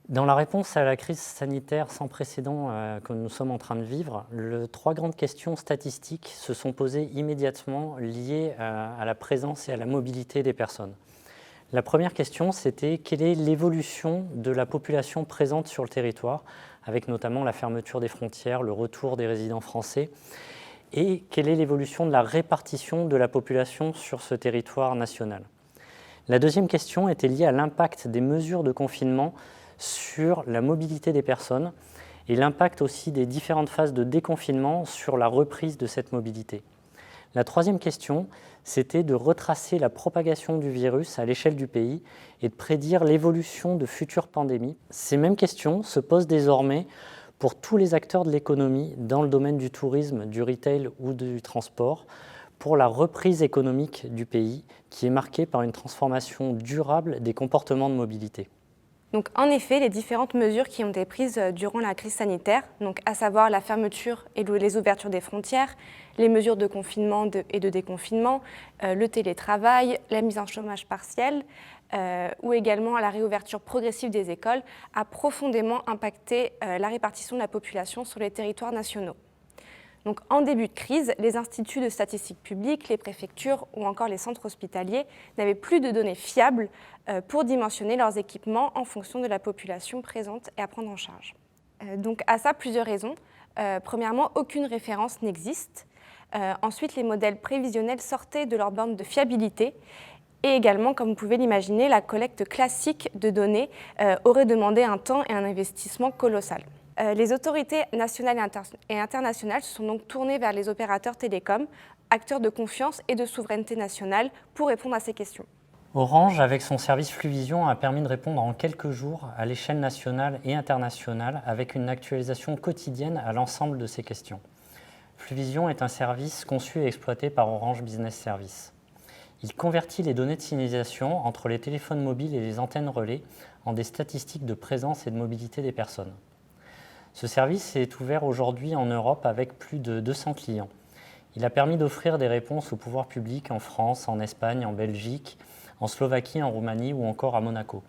Dans la réponse à la crise sanitaire sans précédent que nous sommes en train de vivre, trois grandes questions statistiques se sont posées immédiatement liées à la présence et à la mobilité des personnes. La première question, c'était quelle est l'évolution de la population présente sur le territoire, avec notamment la fermeture des frontières, le retour des résidents français, et quelle est l'évolution de la répartition de la population sur ce territoire national. La deuxième question était liée à l'impact des mesures de confinement sur la mobilité des personnes et l'impact aussi des différentes phases de déconfinement sur la reprise de cette mobilité. La troisième question, c'était de retracer la propagation du virus à l'échelle du pays et de prédire l'évolution de futures pandémies. Ces mêmes questions se posent désormais pour tous les acteurs de l'économie dans le domaine du tourisme, du retail ou du transport, pour la reprise économique du pays qui est marquée par une transformation durable des comportements de mobilité. Donc, en effet, les différentes mesures qui ont été prises durant la crise sanitaire, donc à savoir la fermeture et les ouvertures des frontières, les mesures de confinement et de déconfinement, le télétravail, la mise en chômage partiel, ou également la réouverture progressive des écoles, a profondément impacté la répartition de la population sur les territoires nationaux. Donc, en début de crise, les instituts de statistiques publiques, les préfectures ou encore les centres hospitaliers n'avaient plus de données fiables pour dimensionner leurs équipements en fonction de la population présente et à prendre en charge. Donc, à ça, plusieurs raisons. Premièrement, aucune référence n'existe. Ensuite, les modèles prévisionnels sortaient de leur borne de fiabilité. Et également, comme vous pouvez l'imaginer, la collecte classique de données aurait demandé un temps et un investissement colossal. Les autorités nationales et internationales se sont donc tournées vers les opérateurs télécoms, acteurs de confiance et de souveraineté nationale, pour répondre à ces questions. Orange, avec son service Fluvision, a permis de répondre en quelques jours à l'échelle nationale et internationale avec une actualisation quotidienne à l'ensemble de ces questions. Fluvision est un service conçu et exploité par Orange Business Services. Il convertit les données de signalisation entre les téléphones mobiles et les antennes relais en des statistiques de présence et de mobilité des personnes. Ce service est ouvert aujourd'hui en Europe avec plus de 200 clients. Il a permis d'offrir des réponses aux pouvoirs publics en France, en Espagne, en Belgique, en Slovaquie, en Roumanie ou encore à Monaco.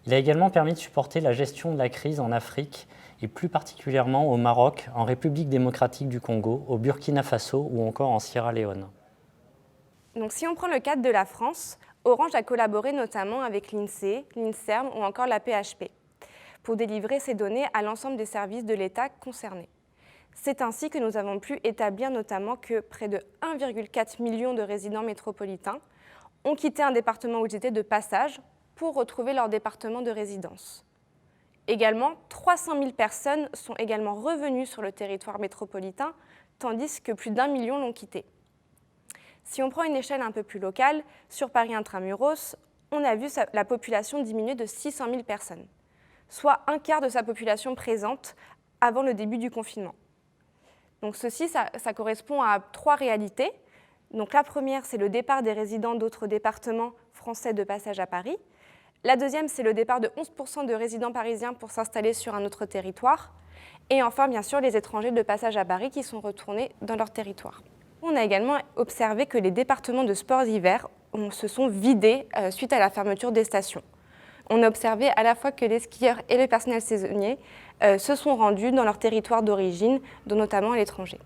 Il a également permis de supporter la gestion de la crise en Afrique et plus particulièrement au Maroc, en République démocratique du Congo, au Burkina Faso ou encore en Sierra Leone. Donc, si on prend le cadre de la France, Orange a collaboré notamment avec l'INSEE, l'INSERM ou encore la PHP pour délivrer ces données à l'ensemble des services de l'État concernés. C'est ainsi que nous avons pu établir notamment que près de 1,4 million de résidents métropolitains ont quitté un département où ils étaient de passage pour retrouver leur département de résidence. Également, 300 000 personnes sont également revenues sur le territoire métropolitain, tandis que plus d'1 million l'ont quitté. Si on prend une échelle un peu plus locale, sur Paris intramuros, on a vu la population diminuer de 600 000 personnes, soit un quart de sa population présente avant le début du confinement. Donc ceci, ça correspond à trois réalités. Donc la première, c'est le départ des résidents d'autres départements français de passage à Paris. La deuxième, c'est le départ de 11% de résidents parisiens pour s'installer sur un autre territoire. Et enfin, bien sûr, les étrangers de passage à Paris qui sont retournés dans leur territoire. On a également observé que les départements de sports d'hiver se sont vidés suite à la fermeture des stations. On a observé à la fois que les skieurs et le personnel saisonnier se sont rendus dans leur territoire d'origine, dont notamment à l'étranger.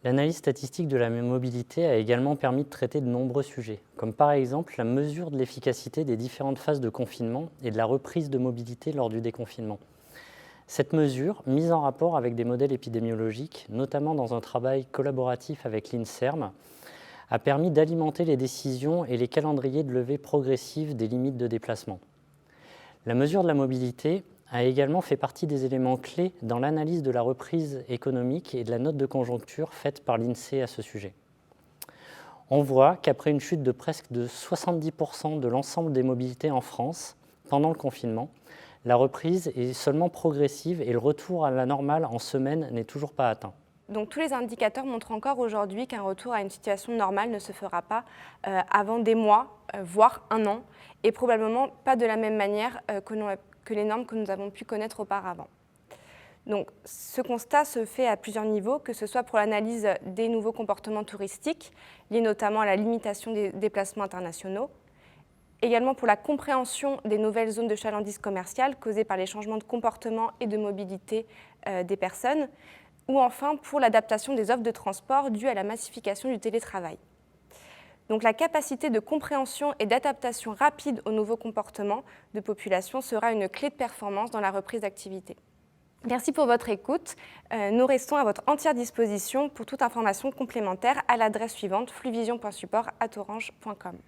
L'analyse statistique de la mobilité a également permis de traiter de nombreux sujets, comme par exemple la mesure de l'efficacité des différentes phases de confinement et de la reprise de mobilité lors du déconfinement. Cette mesure, mise en rapport avec des modèles épidémiologiques, notamment dans un travail collaboratif avec l'INSERM, a permis d'alimenter les décisions et les calendriers de levée progressive des limites de déplacement. La mesure de la mobilité a également fait partie des éléments clés dans l'analyse de la reprise économique et de la note de conjoncture faite par l'INSEE à ce sujet. On voit qu'après une chute de presque de 70% de l'ensemble des mobilités en France pendant le confinement, la reprise est seulement progressive et le retour à la normale en semaine n'est toujours pas atteint. Donc tous les indicateurs montrent encore aujourd'hui qu'un retour à une situation normale ne se fera pas avant des mois, voire un an, et probablement pas de la même manière que les normes que nous avons pu connaître auparavant. Donc ce constat se fait à plusieurs niveaux, que ce soit pour l'analyse des nouveaux comportements touristiques, liés notamment à la limitation des déplacements internationaux, également pour la compréhension des nouvelles zones de chalandise commerciale causées par les changements de comportement et de mobilité des personnes, ou enfin pour l'adaptation des offres de transport dues à la massification du télétravail. Donc la capacité de compréhension et d'adaptation rapide aux nouveaux comportements de population sera une clé de performance dans la reprise d'activité. Merci pour votre écoute. Nous restons à votre entière disposition pour toute information complémentaire à l'adresse suivante fluvision.support@orange.com.